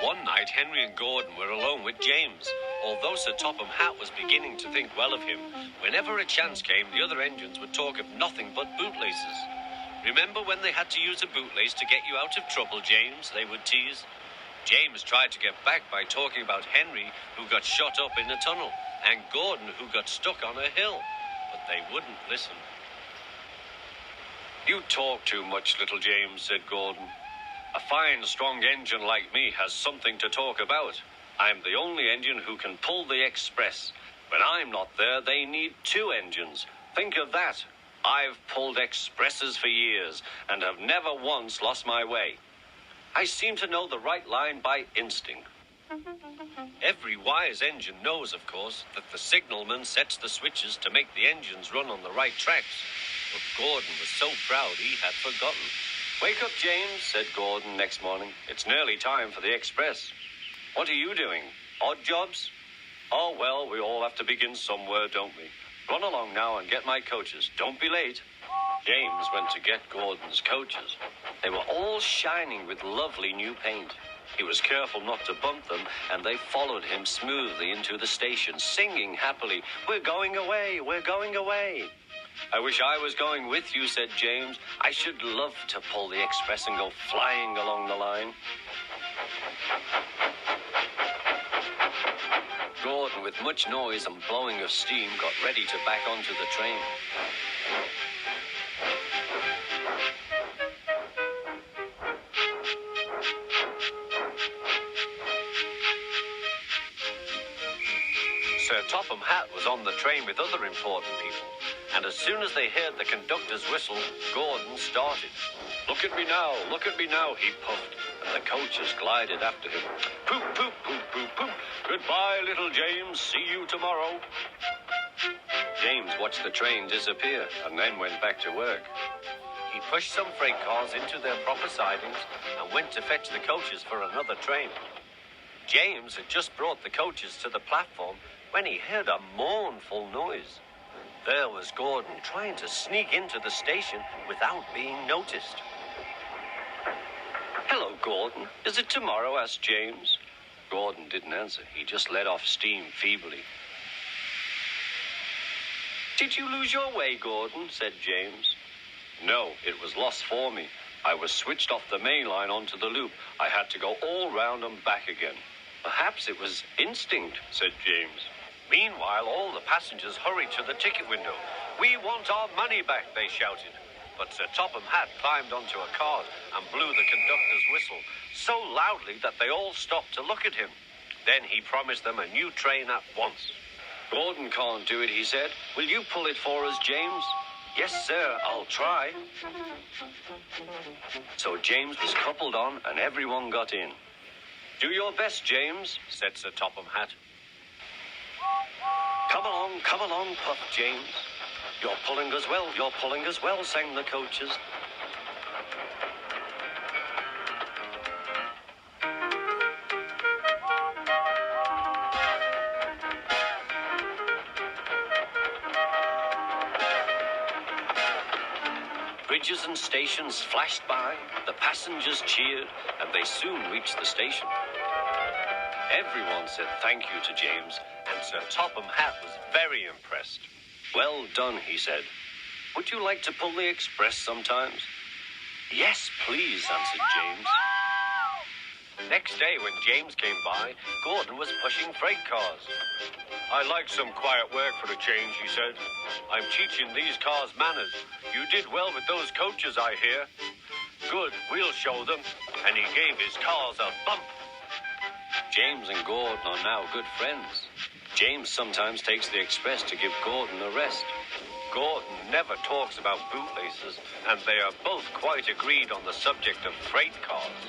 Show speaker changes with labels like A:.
A: One night, Henry and Gordon were alone with James. Although Sir Topham Hatt was beginning to think well of him, whenever a chance came, the other engines would talk of nothing but bootlaces. Remember when they had to use a bootlace to get you out of trouble, James? They would tease. James tried to get back by talking about Henry, who got shot up in a tunnel, and Gordon, who got stuck on a hill. But they wouldn't listen. "You talk too much, little James," said Gordon. "A fine, strong engine like me has something to talk about. I'm the only engine who can pull the express. When I'm not there, they need two engines. Think of that. I've pulled expresses for years and have never once lost my way. I seem to know the right line by instinct." Every wise engine knows, of course, that the signalman sets the switches to make the engines run on the right tracks. But Gordon was so proud he had forgotten. "Wake up, James," said Gordon next morning. "It's nearly time for the express." "What are you doing? Odd jobs?" "Oh, well, we all have to begin somewhere, don't we? Run along now and get my coaches. Don't be late." James went to get Gordon's coaches. They were all shining with lovely new paint. He was careful not to bump them, and they followed him smoothly into the station, singing happily, "We're going away, we're going away." "I wish I was going with you," said James. "I should love to pull the express and go flying along the line." Gordon, with much noise and blowing of steam, got ready to back onto the train. Sir Topham Hatt was on the train with other important people, and as soon as they heard the conductor's whistle, Gordon started. Look at me now," he puffed, and the coaches glided after him. "Poop, poop, poop, poop, poop. Goodbye, little James. See you tomorrow." James watched the train disappear and then went back to work. He pushed some freight cars into their proper sidings and went to fetch the coaches for another train. James had just brought the coaches to the platform when he heard a mournful noise. There was Gordon trying to sneak into the station without being noticed. "Hello, Gordon. Is it tomorrow?" asked James. Gordon didn't answer. He just let off steam feebly. "Did you lose your way, Gordon?" said James. "No, it was lost for me. I was switched off the main line onto the loop. I had to go all round and back again." "Perhaps it was instinct," said James. Meanwhile, all the passengers hurried to the ticket window. "We want our money back," they shouted. But Sir Topham Hatt climbed onto a cart and blew the conductor's whistle so loudly that they all stopped to look at him. Then he promised them a new train at once. "Gordon can't do it," he said. "Will you pull it for us, James?" "Yes, sir, I'll try." So James was coupled on and everyone got in. "Do your best, James," said Sir Topham Hatt. Come along, puffed James. You're pulling us well, sang the coaches. Bridges and stations flashed by, the passengers cheered, and they soon reached the station. Everyone said thank you to James, and Sir Topham Hatt was very impressed. "Well done," he said. "Would you like to pull the express sometimes?" "Yes, please," answered James. Next day, when James came by, Gordon was pushing freight cars. "I like some quiet work for a change," he said. "I'm teaching these cars manners. You did well with those coaches, I hear." "Good, we'll show them." And he gave his cars a bump. James and Gordon are now good friends. James sometimes takes the express to give Gordon a rest. Gordon never talks about bootlaces, and they are both quite agreed on the subject of freight cars.